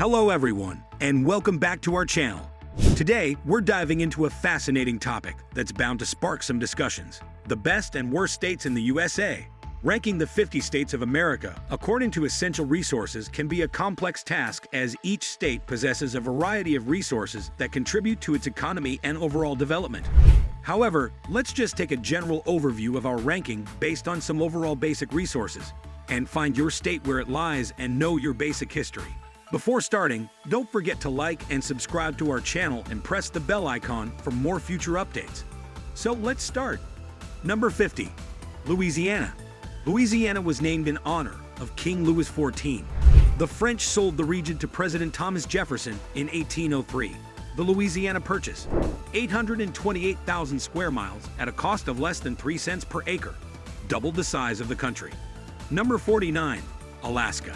Hello everyone, and welcome back to our channel. Today, we're diving into a fascinating topic that's bound to spark some discussions. The best and worst states in the USA. Ranking the 50 states of America, according to Essential Resources, can be a complex task as each state possesses a variety of resources that contribute to its economy and overall development. However, let's just take a general overview of our ranking based on some overall basic resources, and find your state where it lies and know your basic history. Before starting, don't forget to like and subscribe to our channel and press the bell icon for more future updates. So let's start. Number 50. Louisiana. Louisiana was named in honor of King Louis XIV. The French sold the region to President Thomas Jefferson in 1803. The Louisiana Purchase, 828,000 square miles at a cost of less than 3 cents per acre, doubled the size of the country. Number 49. Alaska.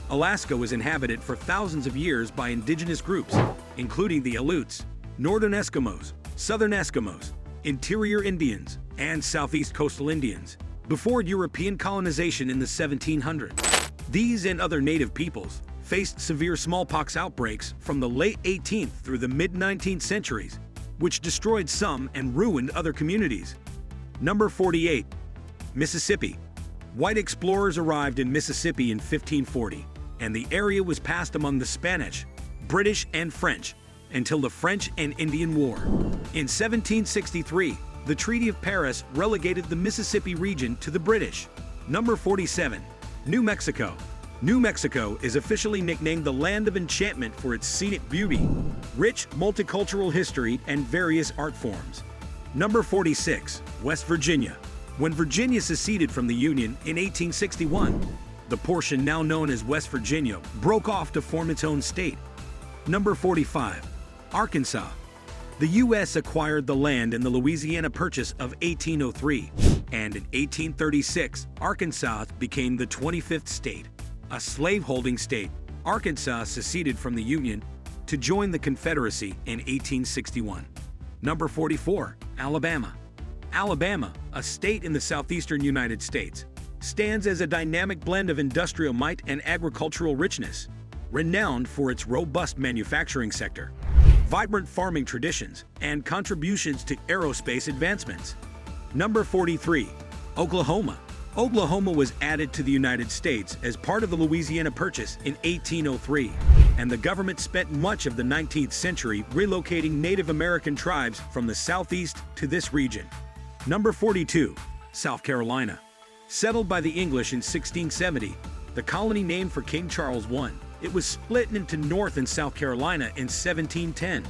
Alaska was inhabited for thousands of years by indigenous groups, including the Aleuts, Northern Eskimos, Southern Eskimos, Interior Indians, and Southeast Coastal Indians, before European colonization in the 1700s. These and other native peoples faced severe smallpox outbreaks from the late 18th through the mid-19th centuries, which destroyed some and ruined other communities. Number 48. Mississippi. White explorers arrived in Mississippi in 1540, and the area was passed among the Spanish, British, and French until the French and Indian War. In 1763, the Treaty of Paris relegated the Mississippi region to the British. Number 47. New Mexico. New Mexico is officially nicknamed the Land of Enchantment for its scenic beauty, rich multicultural history, and various art forms. Number 46. West Virginia. When Virginia seceded from the Union in 1861, the portion now known as West Virginia broke off to form its own state. Number 45. Arkansas. The U.S. acquired the land in the Louisiana Purchase of 1803, and in 1836, Arkansas became the 25th state. A slaveholding state, Arkansas seceded from the Union to join the Confederacy in 1861. Number 44. Alabama. Alabama, a state in the southeastern United States, stands as a dynamic blend of industrial might and agricultural richness, renowned for its robust manufacturing sector, vibrant farming traditions, and contributions to aerospace advancements. Number 43. Oklahoma. Oklahoma was added to the United States as part of the Louisiana Purchase in 1803, and the government spent much of the 19th century relocating Native American tribes from the southeast to this region. Number 42. South Carolina. Settled by the English in 1670, the colony named for King Charles I, it was split into North and South Carolina in 1710.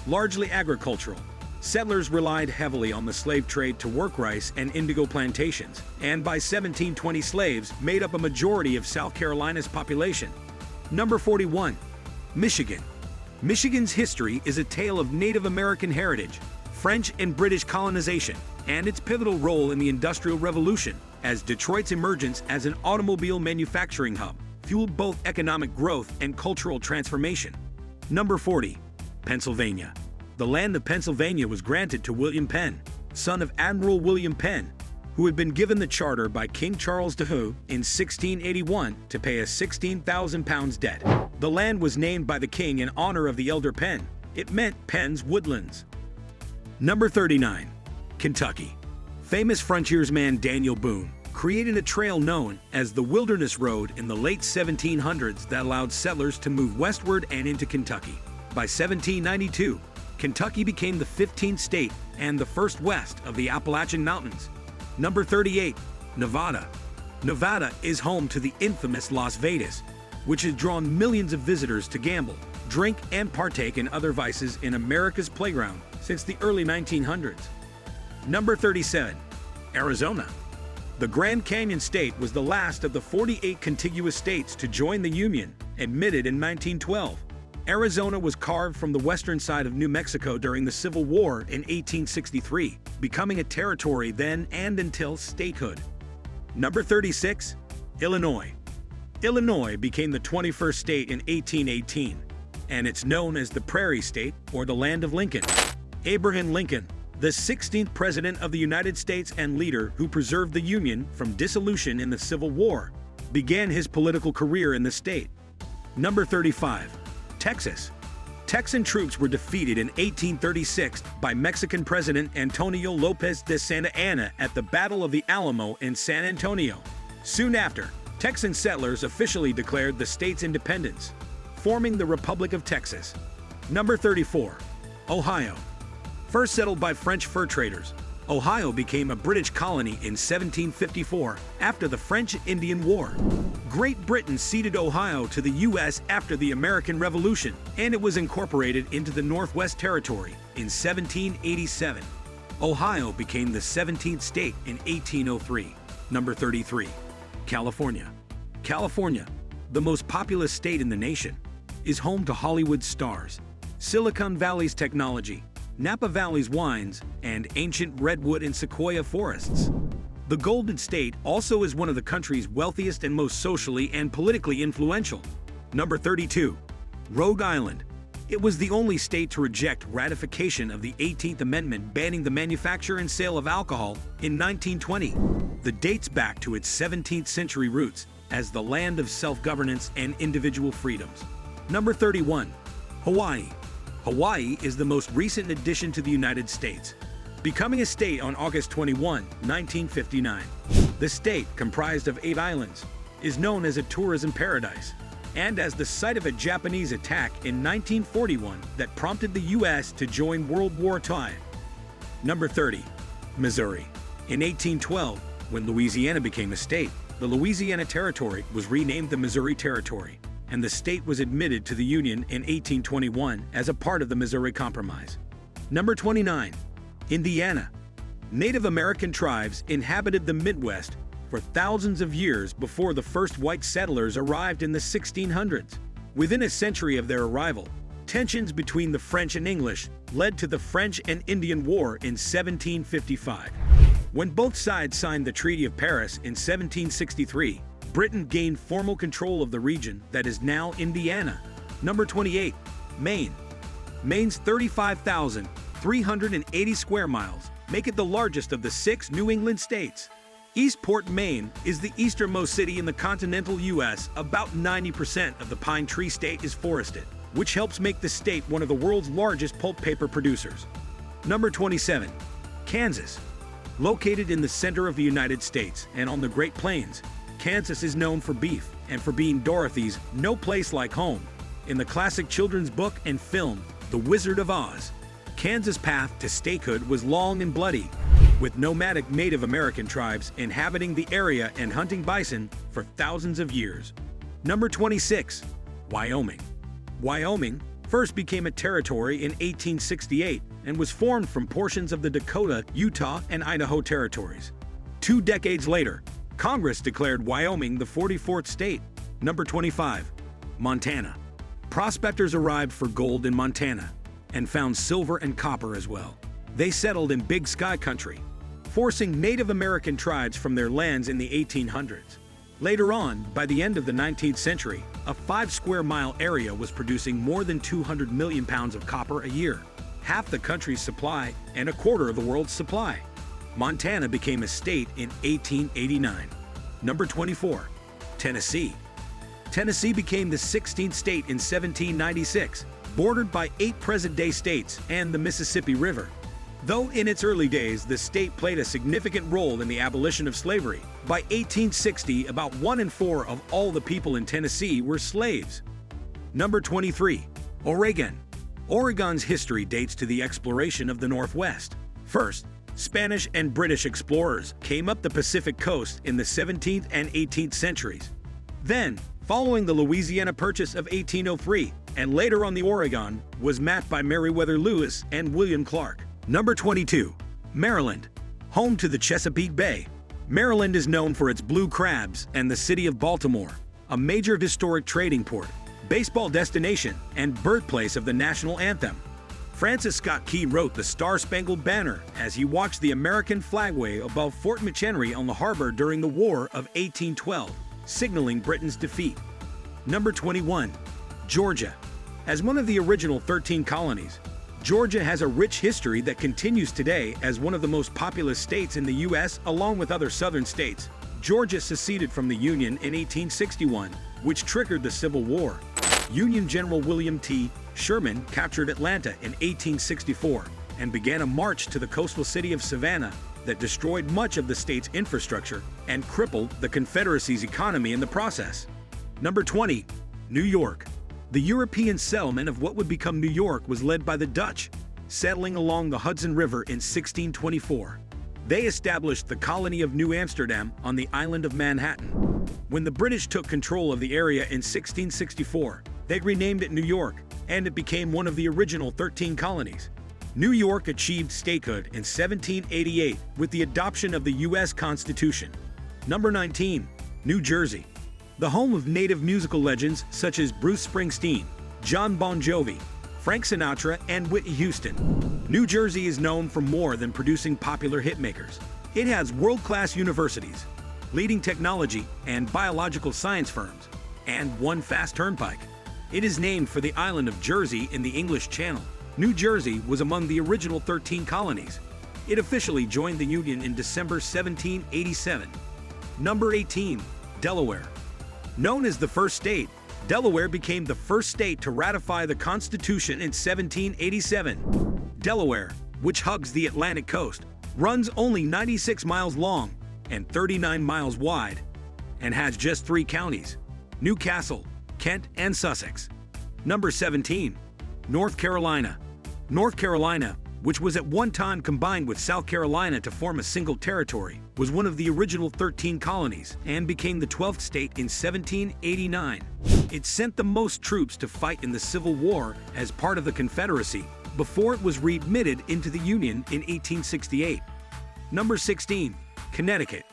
Largely agricultural, settlers relied heavily on the slave trade to work rice and indigo plantations, and by 1720 slaves made up a majority of South Carolina's population. Number 41. Michigan. Michigan's history is a tale of Native American heritage, French and British colonization, and its pivotal role in the Industrial Revolution, as Detroit's emergence as an automobile manufacturing hub fueled both economic growth and cultural transformation. Number 40. Pennsylvania. The land of Pennsylvania was granted to William Penn, son of Admiral William Penn, who had been given the charter by King Charles II in 1681 to pay a 16,000 pounds debt. The land was named by the king in honor of the elder Penn. It meant Penn's woodlands. Number 39. Kentucky. Famous frontiersman Daniel Boone created a trail known as the Wilderness Road in the late 1700s that allowed settlers to move westward and into Kentucky. By 1792, Kentucky became the 15th state and the first west of the Appalachian Mountains. Number 38. Nevada. Nevada is home to the infamous Las Vegas, which has drawn millions of visitors to gamble, drink, and partake in other vices in America's playground since the early 1900s. Number 37. Arizona. The Grand Canyon State was the last of the 48 contiguous states to join the Union, admitted in 1912. Arizona was carved from the western side of New Mexico during the Civil War in 1863, becoming a territory then and until statehood. Number 36. Illinois. Illinois became the 21st state in 1818, and it's known as the Prairie State or the Land of Lincoln. Abraham Lincoln, the 16th President of the United States and leader who preserved the Union from dissolution in the Civil War, began his political career in the state. Number 35. Texas. Texan troops were defeated in 1836 by Mexican President Antonio López de Santa Anna at the Battle of the Alamo in San Antonio. Soon after, Texan settlers officially declared the state's independence, forming the Republic of Texas. Number 34. Ohio. First settled by French fur traders, Ohio became a British colony in 1754 after the French-Indian War. Great Britain ceded Ohio to the U.S. after the American Revolution, and it was incorporated into the Northwest Territory in 1787. Ohio became the 17th state in 1803. Number 33. California. California, the most populous state in the nation, is home to Hollywood stars, Silicon Valley's technology, Napa Valley's wines, and ancient redwood and sequoia forests. The Golden State also is one of the country's wealthiest and most socially and politically influential. Number 32. Rhode Island. It was the only state to reject ratification of the 18th Amendment banning the manufacture and sale of alcohol in 1920. That dates back to its 17th century roots as the land of self-governance and individual freedoms. Number 31. Hawaii. Hawaii is the most recent addition to the United States, becoming a state on August 21, 1959. The state, comprised of 8 islands, is known as a tourism paradise and as the site of a Japanese attack in 1941 that prompted the U.S. to join World War II. Number 30. Missouri. In 1812, when Louisiana became a state, the Louisiana Territory was renamed the Missouri Territory, and the state was admitted to the Union in 1821 as a part of the Missouri Compromise. Number 29. Indiana. Native American tribes inhabited the Midwest for thousands of years before the first white settlers arrived in the 1600s. Within a century of their arrival, tensions between the French and English led to the French and Indian War in 1755. When both sides signed the Treaty of Paris in 1763, Britain gained formal control of the region that is now Indiana. Number 28. Maine. Maine's 35,380 square miles make it the largest of the 6 New England states. Eastport, Maine is the easternmost city in the continental U.S. About 90% of the Pine Tree State is forested, which helps make the state one of the world's largest pulp paper producers. Number 27. Kansas. Located in the center of the United States and on the Great Plains, Kansas is known for beef and for being Dorothy's No Place Like Home. In the classic children's book and film, The Wizard of Oz, Kansas' path to statehood was long and bloody, with nomadic Native American tribes inhabiting the area and hunting bison for thousands of years. Number 26. Wyoming. Wyoming first became a territory in 1868 and was formed from portions of the Dakota, Utah, and Idaho territories. 2 decades later, Congress declared Wyoming the 44th state. Number 25. Montana. Prospectors arrived for gold in Montana and found silver and copper as well. They settled in Big Sky Country, forcing Native American tribes from their lands in the 1800s. Later on, by the end of the 19th century, a 5-square-mile area was producing more than 200 million pounds of copper a year, half the country's supply and a quarter of the world's supply. Montana became a state in 1889. Number 24. Tennessee. Tennessee became the 16th state in 1796, bordered by 8 present-day states and the Mississippi River. Though in its early days the state played a significant role in the abolition of slavery, by 1860 about 1 in 4 of all the people in Tennessee were slaves. Number 23. Oregon. Oregon's history dates to the exploration of the Northwest. First, Spanish and British explorers came up the Pacific coast in the 17th and 18th centuries. Then, following the Louisiana Purchase of 1803, and later on the Oregon, was mapped by Meriwether Lewis and William Clark. Number 22. Maryland. Home to the Chesapeake Bay, Maryland is known for its blue crabs and the city of Baltimore, a major historic trading port, baseball destination, and birthplace of the national anthem. Francis Scott Key wrote the Star-Spangled Banner as he watched the American flag wave above Fort McHenry on the harbor during the War of 1812, signaling Britain's defeat. Number 21. Georgia. As one of the original 13 colonies, Georgia has a rich history that continues today as one of the most populous states in the U.S. along with other southern states. Georgia seceded from the Union in 1861, which triggered the Civil War. Union General William T. Sherman captured Atlanta in 1864 and began a march to the coastal city of Savannah that destroyed much of the state's infrastructure and crippled the Confederacy's economy in the process. Number 20. New York. The European settlement of what would become New York was led by the Dutch, settling along the Hudson River in 1624. They established the colony of New Amsterdam on the island of Manhattan. When the British took control of the area in 1664, they renamed it New York, and it became one of the original 13 colonies. New York achieved statehood in 1788 with the adoption of the U.S. Constitution. Number 19. New Jersey. The home of native musical legends such as Bruce Springsteen, John Bon Jovi, Frank Sinatra, and Whitney Houston. New Jersey is known for more than producing popular hitmakers. It has world-class universities, leading technology and biological science firms, and one fast turnpike. It is named for the island of Jersey in the English Channel. New Jersey was among the original 13 colonies. It officially joined the Union in December 1787. Number 18. Delaware. Known as the first state, Delaware became the first state to ratify the Constitution in 1787. Delaware, which hugs the Atlantic coast, runs only 96 miles long and 39 miles wide, and has just 3 counties: Newcastle, Kent, and Sussex. Number 17. North Carolina. North Carolina, which was at one time combined with South Carolina to form a single territory, was one of the original 13 colonies and became the 12th state in 1789. It sent the most troops to fight in the Civil War as part of the Confederacy before it was readmitted into the Union in 1868. Number 16. Connecticut.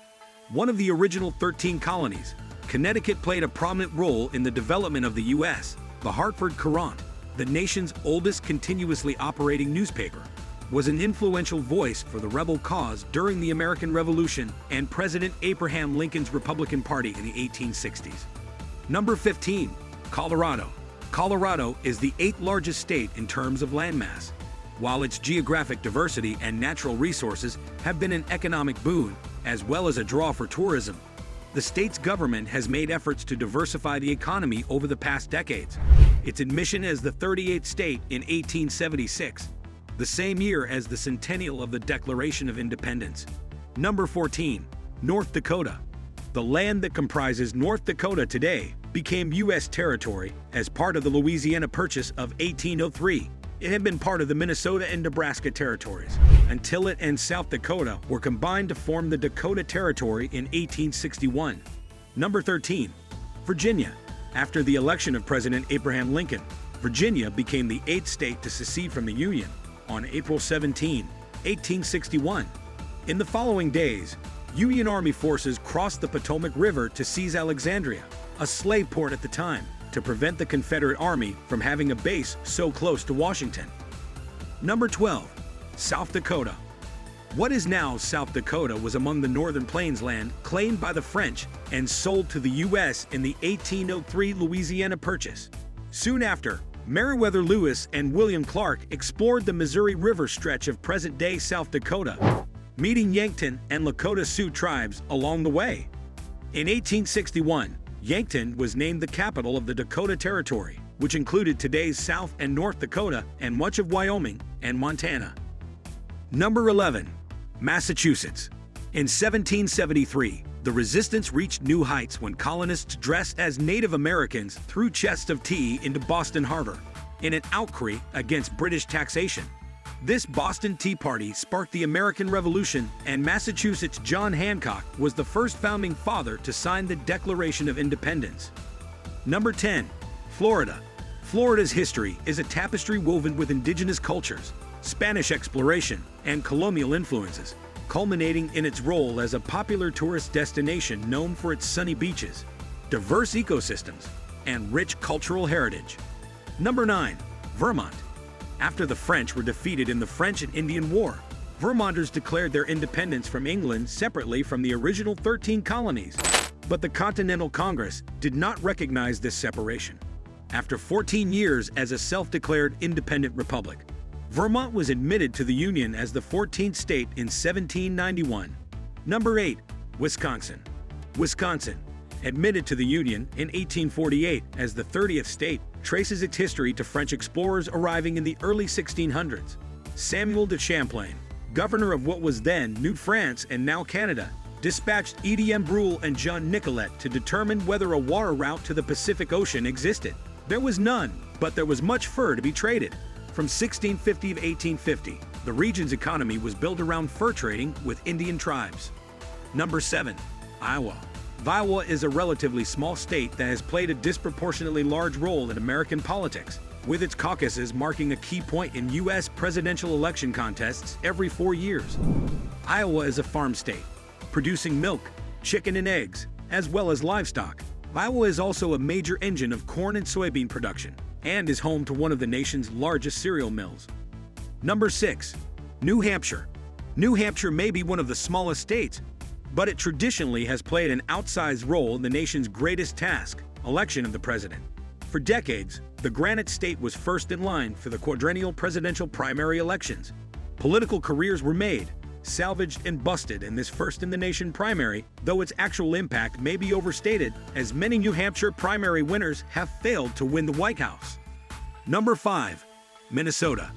One of the original 13 colonies, Connecticut played a prominent role in the development of the U.S. The Hartford Courant, the nation's oldest continuously operating newspaper, was an influential voice for the rebel cause during the American Revolution and President Abraham Lincoln's Republican Party in the 1860s. Number 15. Colorado. Colorado is the 8th largest state in terms of landmass. While its geographic diversity and natural resources have been an economic boon, as well as a draw for tourism, the state's government has made efforts to diversify the economy over the past decades. Its admission as the 38th state in 1876, the same year as the centennial of the Declaration of Independence. Number 14. North Dakota. The land that comprises North Dakota today became U.S. territory as part of the Louisiana Purchase of 1803. It had been part of the Minnesota and Nebraska territories until it and South Dakota were combined to form the Dakota Territory in 1861. Number 13. Virginia. After the election of President Abraham Lincoln, Virginia became the 8th state to secede from the Union on April 17, 1861. In the following days, Union Army forces crossed the Potomac River to seize Alexandria, a slave port at the time, to prevent the Confederate Army from having a base so close to Washington. Number 12. South Dakota. What is now South Dakota was among the Northern Plains land claimed by the French and sold to the U.S. in the 1803 Louisiana Purchase. Soon after, Meriwether Lewis and William Clark explored the Missouri River stretch of present-day South Dakota, meeting Yankton and Lakota Sioux tribes along the way. In 1861, Yankton was named the capital of the Dakota Territory, which included today's South and North Dakota and much of Wyoming and Montana. Number 11. Massachusetts. In 1773, the resistance reached new heights when colonists dressed as Native Americans threw chests of tea into Boston Harbor in an outcry against British taxation. This Boston Tea Party sparked the American Revolution, and Massachusetts' John Hancock was the first founding father to sign the Declaration of Independence. Number 10. Florida. Florida's history is a tapestry woven with indigenous cultures, Spanish exploration, and colonial influences, culminating in its role as a popular tourist destination known for its sunny beaches, diverse ecosystems, and rich cultural heritage. Number 9. Vermont. After the French were defeated in the French and Indian War, Vermonters declared their independence from England separately from the original 13 colonies. But the Continental Congress did not recognize this separation. After 14 years as a self-declared independent republic, Vermont was admitted to the Union as the 14th state in 1791. Number 8. Wisconsin. Wisconsin, Admitted to the Union in 1848 as the 30th state, traces its history to French explorers arriving in the early 1600s. Samuel de Champlain, governor of what was then New France and now Canada, dispatched Etienne Brule and Jean Nicolet to determine whether a water route to the Pacific Ocean existed. There was none, but there was much fur to be traded. From 1650 to 1850, the region's economy was built around fur trading with Indian tribes. Number 7. Iowa. Iowa is a relatively small state that has played a disproportionately large role in American politics, with its caucuses marking a key point in U.S. presidential election contests every 4 years. Iowa is a farm state, producing milk, chicken and eggs, as well as livestock. Iowa is also a major engine of corn and soybean production, and is home to one of the nation's largest cereal mills. Number 6. New Hampshire. New Hampshire may be one of the smallest states, but it traditionally has played an outsized role in the nation's greatest task, election of the president. For decades, the Granite State was first in line for the quadrennial presidential primary elections. Political careers were made, salvaged and busted in this first-in-the-nation primary, though its actual impact may be overstated, as many New Hampshire primary winners have failed to win the White House. Number 5. Minnesota.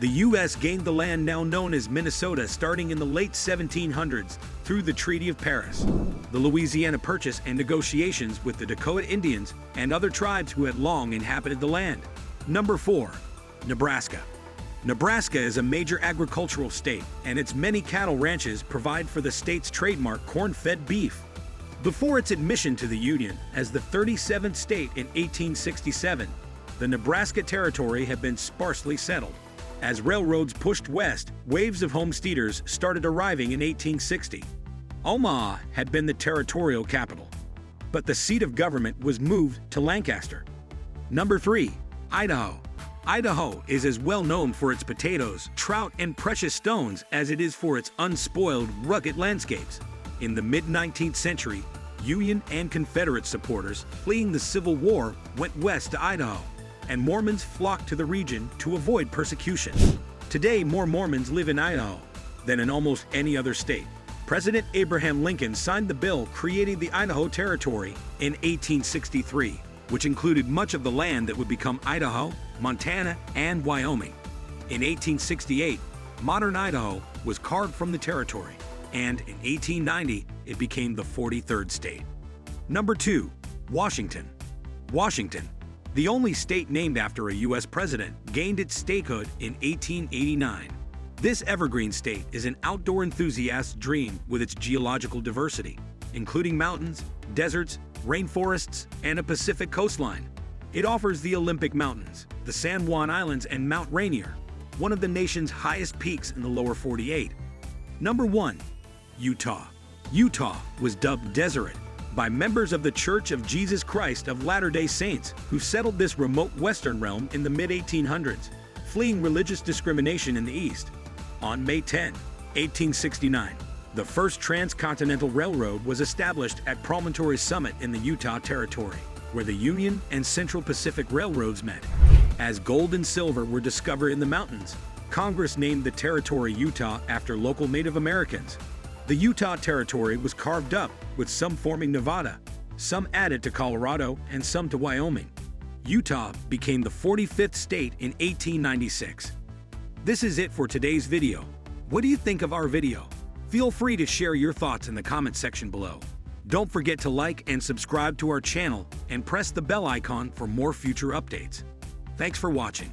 The U.S. gained the land now known as Minnesota starting in the late 1700s through the Treaty of Paris, the Louisiana Purchase, and negotiations with the Dakota Indians and other tribes who had long inhabited the land. Number 4. Nebraska. Nebraska is a major agricultural state, and its many cattle ranches provide for the state's trademark corn-fed beef. Before its admission to the Union as the 37th state in 1867, the Nebraska Territory had been sparsely settled. As railroads pushed west, waves of homesteaders started arriving in 1860. Omaha had been the territorial capital, but the seat of government was moved to Lancaster. Number 3. Idaho. Idaho is as well known for its potatoes, trout, and precious stones as it is for its unspoiled, rugged landscapes. In the mid-19th century, Union and Confederate supporters fleeing the Civil War went west to Idaho, and Mormons flocked to the region to avoid persecution. Today, more Mormons live in Idaho than in almost any other state. President Abraham Lincoln signed the bill creating the Idaho Territory in 1863, which included much of the land that would become Idaho, Montana, and Wyoming. In 1868, modern Idaho was carved from the territory, and in 1890, it became the 43rd state. Number 2. Washington. Washington, the only state named after a U.S. president, gained its statehood in 1889. This evergreen state is an outdoor enthusiast's dream with its geological diversity, including mountains, deserts, rainforests, and a Pacific coastline. It offers the Olympic Mountains, the San Juan Islands, and Mount Rainier, one of the nation's highest peaks in the lower 48. Number 1. Utah. Utah was dubbed Deseret by members of the Church of Jesus Christ of Latter-day Saints who settled this remote western realm in the mid-1800s, fleeing religious discrimination in the East. On May 10, 1869, the first transcontinental railroad was established at Promontory Summit in the Utah Territory, where the Union and Central Pacific Railroads met. As gold and silver were discovered in the mountains, Congress named the territory Utah after local Native Americans. The Utah Territory was carved up, with some forming Nevada, some added to Colorado, and some to Wyoming. Utah became the 45th state in 1896. This is it for today's video. What do you think of our video? Feel free to share your thoughts in the comment section below. Don't forget to like and subscribe to our channel and press the bell icon for more future updates. Thanks for watching.